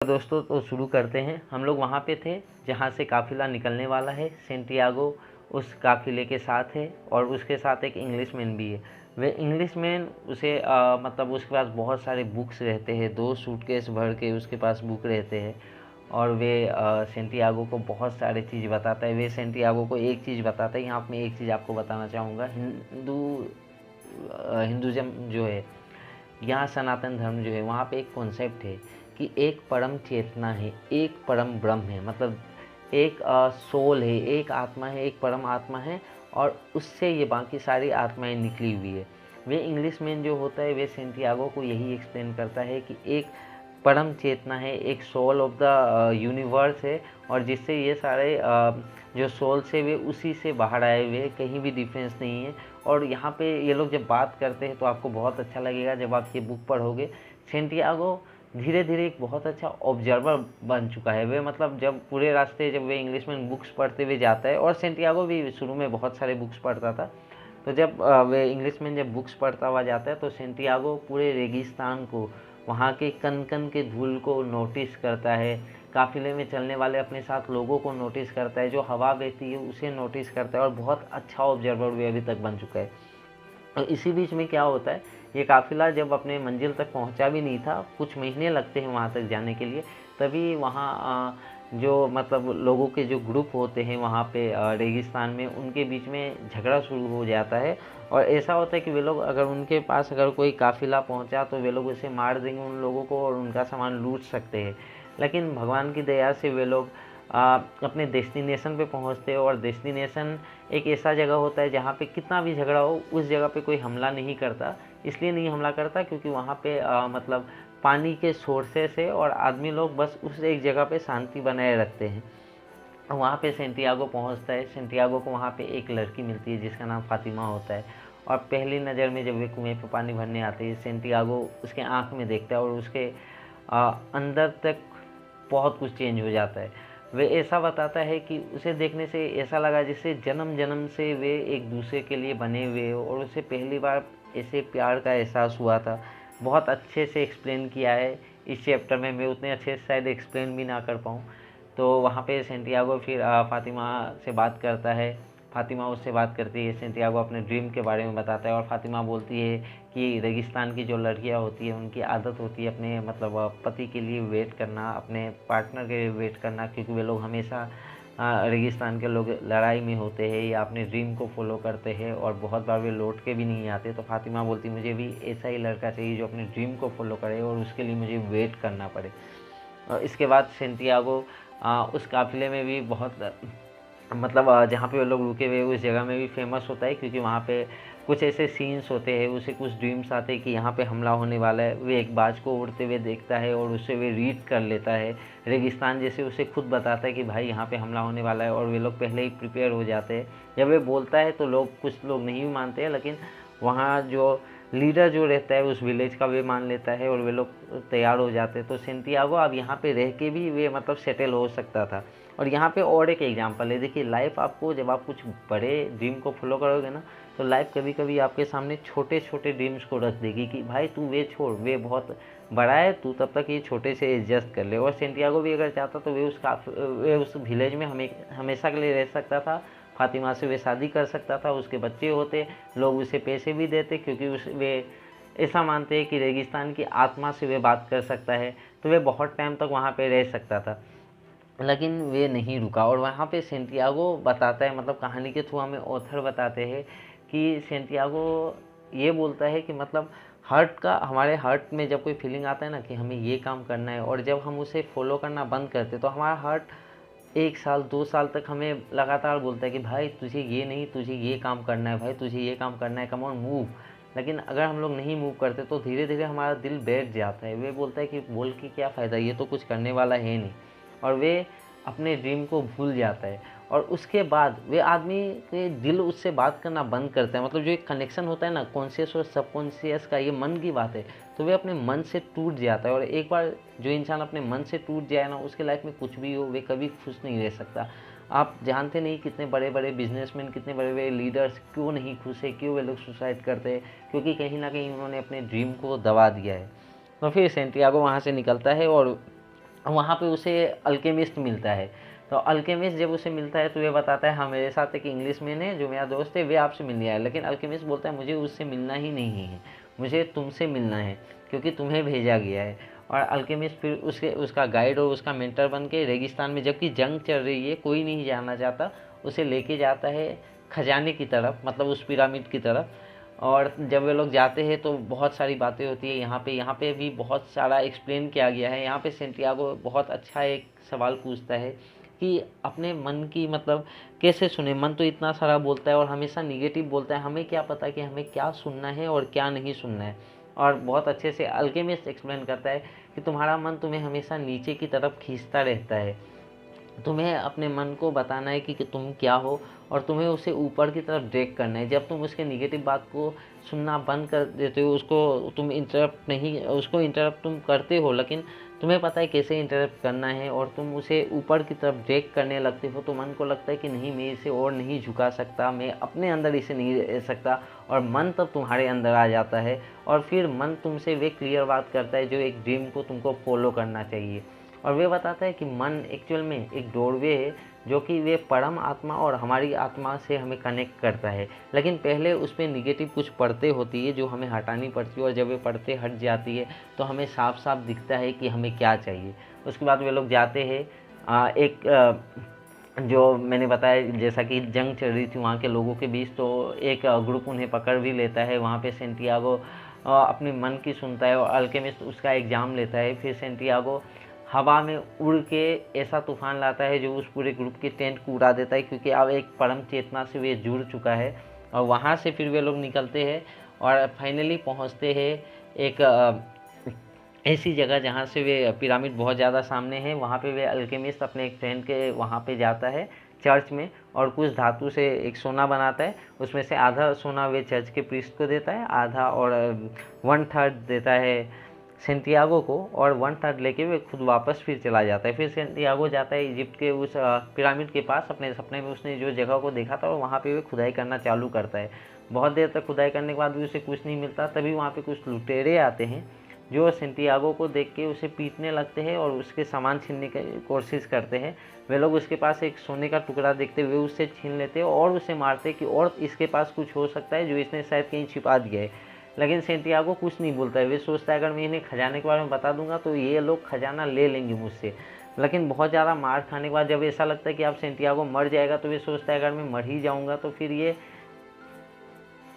दोस्तों, तो शुरू करते हैं। हम लोग वहाँ पे थे जहाँ से काफ़िला निकलने वाला है। सेंटियागो उस काफ़िले के साथ है और उसके साथ एक इंग्लिशमैन भी है। वे इंग्लिशमैन उसे मतलब उसके पास बहुत सारे बुक्स रहते हैं, 2 सूटकेस भर के उसके पास बुक रहते हैं। और वे सेंटियागो को बहुत सारी चीज़ बताता है। वे सेंटियागो को एक चीज़ बताता है। यहाँ पे मैं एक चीज़ आपको बताना चाहूँगा। हिंदुज़म जो है, यहाँ सनातन धर्म जो है, वहाँ पे एक कॉन्सेप्ट है कि एक परम चेतना है, एक परम ब्रह्म है। मतलब एक सोल है, एक आत्मा है, एक परम आत्मा है और उससे ये बाकी सारी आत्माएं निकली हुई है। वे इंग्लिशमैन जो होता है, वे सेंटियागो को यही एक्सप्लेन करता है कि एक परम चेतना है, एक सोल ऑफ द यूनिवर्स है और जिससे ये सारे जो सोल से वे उसी से बाहर आए हुए हैं, कहीं भी डिफरेंस नहीं है। और यहाँ पे ये लोग जब बात करते हैं तो आपको बहुत अच्छा लगेगा जब आप ये बुक पढ़ोगे। सेंटियागो धीरे धीरे एक बहुत अच्छा ऑब्जर्वर बन चुका है। वे मतलब जब पूरे रास्ते जब वे इंग्लिश में बुक्स पढ़ते हुए जाता है, और सेंटियागो भी शुरू में बहुत सारे बुक्स पढ़ता था, तो जब वे इंग्लिश में जब बुक्स पढ़ता हुआ जाता है तो सेंटियागो पूरे रेगिस्तान को, वहाँ के कण कण के धूल को नोटिस करता है। काफ़िले में चलने वाले अपने साथ लोगों को नोटिस करता है, जो हवा बहती है उसे नोटिस करता है और बहुत अच्छा ऑब्जर्वर भी अभी तक बन चुका है। और इसी बीच में क्या होता है, ये काफ़िला जब अपने मंजिल तक पहुंचा भी नहीं था, कुछ महीने लगते हैं वहां तक जाने के लिए, तभी वहां जो मतलब लोगों के जो ग्रुप होते हैं वहाँ पे रेगिस्तान में, उनके बीच में झगड़ा शुरू हो जाता है। और ऐसा होता है कि वे लोग अगर उनके पास अगर कोई काफ़िला पहुंचा तो वे लोग उसे मार देंगे उन लोगों को और उनका सामान लूट सकते हैं। लेकिन भगवान की दया से वे लोग अपने डेस्टिनेशन पे पहुंचते हैं। और डेस्टिनेशन एक ऐसा जगह होता है जहाँ पे कितना भी झगड़ा हो उस जगह पे कोई हमला नहीं करता। इसलिए नहीं हमला करता क्योंकि वहाँ पे मतलब पानी के सोर्सेस है और आदमी लोग बस उस एक जगह पे शांति बनाए रखते हैं। वहाँ पे सेंटियागो पहुँचता है। सेंटियागो को वहाँ पे एक लड़की मिलती है जिसका नाम फातिमा होता है। और पहली नज़र में जब वे कुएँ पे पानी भरने आते हैं, सेंटियागो उसके आँख में देखता है और उसके अंदर तक बहुत कुछ चेंज हो जाता है। वे ऐसा बताता है कि उसे देखने से ऐसा लगा जैसे जन्म जन्म से वे एक दूसरे के लिए बने हुए हो और उसे पहली बार ऐसे प्यार का एहसास हुआ था। बहुत अच्छे से एक्सप्लेन किया है इस चैप्टर में। मैं उतने अच्छे से शायद एक्सप्लेन भी ना कर पाऊँ। तो वहाँ पे सेंटियागो फिर फातिमा से बात करता है। फातिमा उससे बात करती है, सेंटियागो अपने ड्रीम के बारे में बताता है और फातिमा बोलती है कि रेगिस्तान की जो लड़कियाँ होती है उनकी आदत होती है अपने मतलब पति के लिए वेट करना, अपने पार्टनर के लिए वेट करना, क्योंकि वे लोग हमेशा रेगिस्तान के लोग लड़ाई में होते हैं या अपने ड्रीम को फॉलो करते हैं और बहुत बार वे लौट के भी नहीं आते। तो फातिमा बोलती मुझे भी ऐसा ही लड़का चाहिए जो अपने ड्रीम को फॉलो करे और उसके लिए मुझे वेट करना पड़े। और इसके बाद सेंटियागो उस काफ़िले में भी बहुत मतलब जहाँ पे वो लोग रुके हुए उस जगह में भी फेमस होता है, क्योंकि वहाँ पे कुछ ऐसे सीन्स होते हैं, उसे कुछ ड्रीम्स आते हैं कि यहाँ पे हमला होने वाला है। वे एक बाज को उड़ते हुए देखता है और उससे वे रीड कर लेता है। रेगिस्तान जैसे उसे खुद बताता है कि भाई यहाँ पे हमला होने वाला है और वे लोग पहले ही प्रिपेयर हो जाते हैं। जब वे बोलता है तो लोग कुछ लोग नहीं भी मानते हैं, लेकिन वहाँ जो लीडर जो रहता है उस विलेज का वे मान लेता है और वे लोग तैयार हो जाते हैं। तो सेंटियागो अब यहाँ पे रह के भी वे मतलब सेटल हो सकता था। और यहाँ पे और एक एग्जांपल है। देखिए, लाइफ आपको जब आप कुछ बड़े ड्रीम को फॉलो करोगे ना, तो लाइफ कभी कभी आपके सामने छोटे छोटे ड्रीम्स को रख देगी कि भाई तू वे छोड़, वे बहुत बड़ा है, तू तब तक ये छोटे से एडजस्ट कर ले। और सेंटियागो भी अगर चाहता तो वे उस विलेज में हमेशा के लिए रह सकता था। फातिमा से वे शादी कर सकता था, उसके बच्चे होते, लोग उसे पैसे भी देते, क्योंकि वे ऐसा मानते हैं कि रेगिस्तान की आत्मा से वे बात कर सकता है। तो वे बहुत टाइम तक वहाँ पे रह सकता था, लेकिन वे नहीं रुका। और वहाँ पे सेंटियागो बताता है, मतलब कहानी के थ्रू हमें ऑथर बताते हैं कि सेंटियागो ये बोलता है कि मतलब हमारे हार्ट में जब कोई फीलिंग आता है ना कि हमें ये काम करना है, और जब हम उसे फॉलो करना बंद करते तो हमारा हार्ट 1 साल 2 साल तक हमें लगातार बोलता है कि भाई तुझे ये नहीं, तुझे ये काम करना है, भाई तुझे ये काम करना है, कम ऑन मूव। लेकिन अगर हम लोग नहीं मूव करते तो धीरे धीरे हमारा दिल बैठ जाता है। वे बोलता है कि बोल के क्या फ़ायदा, ये तो कुछ करने वाला है नहीं। और वे अपने ड्रीम को भूल जाता है और उसके बाद वे आदमी के दिल उससे बात करना बंद करते हैं। मतलब जो एक कनेक्शन होता है ना कॉन्शियस और सबकॉन्शियस का, ये मन की बात है, तो वे अपने मन से टूट जाता है। और एक बार जो इंसान अपने मन से टूट जाए ना, उसके लाइफ में कुछ भी हो वे कभी खुश नहीं रह सकता। आप जानते नहीं कितने बड़े बड़े बिजनेसमैन, कितने बड़े बड़े लीडर्स क्यों नहीं खुश है, क्यों वे लोग सुसाइड करते हैं, क्योंकि कहीं ना कहीं उन्होंने अपने ड्रीम को दबा दिया है। तो फिर सेंटियागो वहाँ से निकलता है और वहाँ पे उसे अल्केमिस्ट मिलता है। तो अल्केमिस्ट जब उसे मिलता है तो वे बताता है, हाँ मेरे साथ एक इंग्लिश मैन है जो मेरा दोस्त है, वे आपसे मिलने आया। लेकिन अल्केमिस्ट बोलता है मुझे उससे मिलना ही नहीं है, मुझे तुमसे मिलना है क्योंकि तुम्हें भेजा गया है। और अल्केमिस्ट फिर उसका गाइड और उसका मेंटर बन के रेगिस्तान में, जबकि जंग चल रही है, कोई नहीं जाना चाहता, उसे लेके जाता है खजाने की तरफ, मतलब उस पिरामिड की तरफ। और जब वे लोग जाते हैं तो बहुत सारी बातें होती है। यहाँ पे भी बहुत सारा एक्सप्लेन किया गया है। यहाँ पे सेंटियागो बहुत अच्छा एक सवाल पूछता है कि अपने मन की मतलब कैसे सुने। मन तो इतना सारा बोलता है और हमेशा निगेटिव बोलता है, हमें क्या पता कि हमें क्या सुनना है और क्या नहीं सुनना है। और बहुत अच्छे से अल्केमिस्ट एक्सप्लेन करता है कि तुम्हारा मन तुम्हें हमेशा नीचे की तरफ खींचता रहता है, तुम्हें अपने मन को बताना है कि तुम क्या हो और तुम्हें उसे ऊपर की तरफ ड्रैग करना है। जब तुम उसके निगेटिव बात को सुनना बंद कर देते हो, उसको इंटरप्ट तुम करते हो, लेकिन तुम्हें पता है कैसे इंटरप्ट करना है और तुम उसे ऊपर की तरफ ड्रैग करने लगते हो, तो मन को लगता है कि नहीं, मैं इसे और नहीं झुका सकता, मैं अपने अंदर इसे नहीं रह सकता। और मन तब तुम्हारे अंदर आ जाता है और फिर मन तुमसे वे क्लियर बात करता है जो एक ड्रीम को तुमको फॉलो करना चाहिए। और वे बताता है कि मन एक्चुअल में एक डोरवे है जो कि वे परम आत्मा और हमारी आत्मा से हमें कनेक्ट करता है। लेकिन पहले उस पर निगेटिव कुछ परतें होती है जो हमें हटानी पड़ती है, और जब वे परतें हट जाती है तो हमें साफ साफ दिखता है कि हमें क्या चाहिए। उसके बाद वे लोग जाते हैं जो मैंने बताया, जैसा कि जंग चल रही थी वहाँ के लोगों के बीच, तो एक ग्रुप उन्हें पकड़ भी लेता है। वहाँ पे सेंटियागो अपने मन की सुनता है और अल्केमिस्ट उसका एग्ज़ाम लेता है। फिर सेंटियागो हवा में उड़ के ऐसा तूफान लाता है जो उस पूरे ग्रुप के टेंट को उड़ा देता है, क्योंकि अब एक परम चेतना से वे जुड़ चुका है। और वहाँ से फिर वे लोग निकलते हैं और फाइनली पहुँचते हैं एक ऐसी जगह जहाँ से वे पिरामिड बहुत ज़्यादा सामने है। वहाँ पे वे अल्केमिस्ट अपने एक फ्रेंड के वहाँ पे जाता है चर्च में, और कुछ धातु से एक सोना बनाता है। उसमें से आधा सोना वे चर्च के प्रीस्ट को देता है, आधा और 1/3 देता है सेंटियागो को, और 1/3 लेके वे खुद वापस फिर चला जाता है। फिर सेंटियागो जाता है इजिप्ट के उस पिरामिड के पास। अपने सपने में उसने जो जगह को देखा था और वहाँ पे वे खुदाई करना चालू करता है। बहुत देर तक खुदाई करने के बाद भी उसे कुछ नहीं मिलता। तभी वहाँ पे कुछ लुटेरे आते हैं जो सेंटियागो को देख के उसे पीटने लगते हैं और उसके सामान छीनने की कोशिश करते हैं। वे लोग उसके पास एक सोने का टुकड़ा देखते हुए उससे छीन लेते हैं और उसे मारते कि और इसके पास कुछ हो सकता है जो इसने शायद कहीं छिपा दिया है। लेकिन सेंटियागो कुछ नहीं बोलता है। वे सोचता है अगर मैं इन्हें खजाने के बारे में बता दूंगा तो ये लोग खजाना ले लेंगे मुझसे। लेकिन बहुत ज़्यादा मार खाने के बाद जब ऐसा लगता है कि अब सेंटियागो मर जाएगा, तो वे सोचता है अगर मैं मर ही जाऊँगा तो फिर ये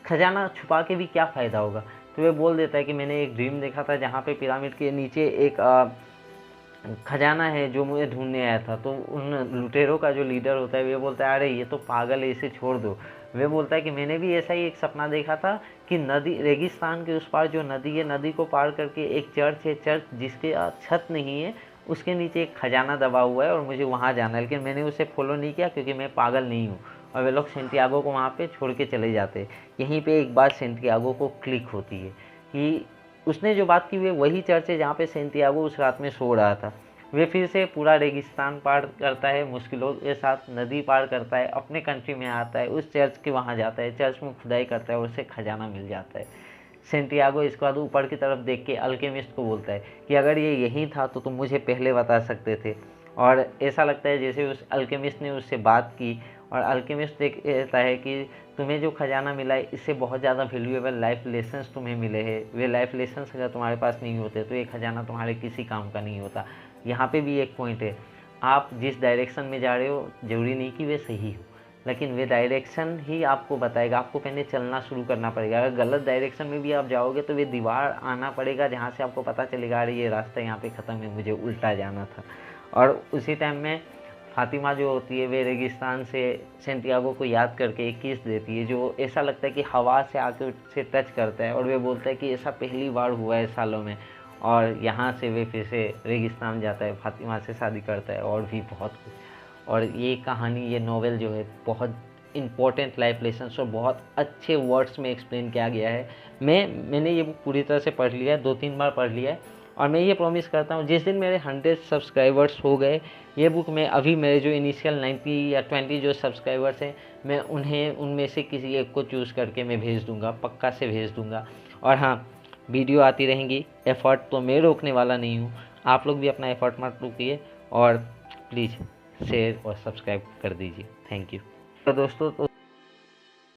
खजाना छुपा के भी क्या फ़ायदा होगा। तो वे बोल देता है कि मैंने एक ड्रीम देखा था जहाँ पे पिरामिड के नीचे एक खजाना है जो मुझे ढूंढने आया था। तो उन लुटेरों का जो लीडर होता है वे बोलता है अरे ये तो पागल है, इसे छोड़ दो। वे बोलता है कि मैंने भी ऐसा ही एक सपना देखा था कि नदी, रेगिस्तान के उस पार जो नदी है, नदी को पार करके एक चर्च है, चर्च जिसके छत नहीं है, उसके नीचे एक खजाना दबा हुआ है और मुझे वहाँ जाना है। लेकिन मैंने उसे फॉलो नहीं किया क्योंकि मैं पागल नहीं हूँ। और वे लोग सेंटियागो को वहाँ पे छोड़ के चले जाते। यहीं पे एक बात सेंटियागो को क्लिक होती है कि उसने जो बात की वे वही चर्च है जहाँ पे सेंटियागो उस रात में सो रहा था। वे फिर से पूरा रेगिस्तान पार करता है, मुश्किलों के साथ नदी पार करता है, अपने कंट्री में आता है, उस चर्च के वहाँ जाता है, चर्च में खुदाई करता है और उसे खजाना मिल जाता है। सेंटियागो इसके बाद ऊपर की तरफ देख के अल्केमिस्ट को बोलता है कि अगर ये यही था तो तुम मुझे पहले बता सकते थे। और ऐसा लगता है जैसे उस अल्केमिस्ट ने उससे बात की, और अल्केमिस्ट कहता है कि तुम्हें जो खजाना मिला है इससे बहुत ज़्यादा वैल्यूएबल लाइफ लेसन्स तुम्हें मिले हैं। वे लाइफ लेसन्स अगर तुम्हारे पास नहीं होते तो ये खजाना तुम्हारे किसी काम का नहीं होता। यहाँ पे भी एक पॉइंट है, आप जिस डायरेक्शन में जा रहे हो ज़रूरी नहीं कि वे सही हो, लेकिन वे डायरेक्शन ही आपको बताएगा। आपको पहले चलना शुरू करना पड़ेगा। अगर गलत डायरेक्शन में भी आप जाओगे तो वे दीवार आना पड़ेगा जहाँ से आपको पता चलेगा अरे ये रास्ता यहाँ पे ख़त्म है, मुझे उल्टा जाना था। और उसी टाइम में फातिमा जो होती है वे रेगिस्तान से सेंटियागो को याद करके एक किस देती है जो ऐसा लगता है कि हवा से आके उसे टच करता है। और वे बोलता है कि ऐसा पहली बार हुआ है सालों में। और यहाँ से वे फिर से रेगिस्तान जाता है, फातिमा से शादी करता है और भी बहुत कुछ। और ये कहानी, ये नॉवेल जो है बहुत इम्पोर्टेंट लाइफ लेसन्स और बहुत अच्छे वर्ड्स में एक्सप्लेन किया गया है। मैंने ये बुक पूरी तरह से पढ़ लिया है, 2-3 बार पढ़ लिया है। और मैं ये प्रॉमिस करता हूँ जिस दिन मेरे 100 सब्सक्राइबर्स हो गए, ये बुक मैं अभी मेरे जो इनिशियल 90 या 20 जो सब्सक्राइबर्स हैं, मैं उनमें से किसी एक को चूज़ करके मैं भेज दूँगा, पक्का से भेज दूँगा। और हाँ, वीडियो आती रहेंगी, एफर्ट तो मैं रोकने वाला नहीं हूँ। आप लोग भी अपना एफर्ट मत रुकिए और प्लीज़ शेयर और सब्सक्राइब कर दीजिए। Thank you. तो दोस्तों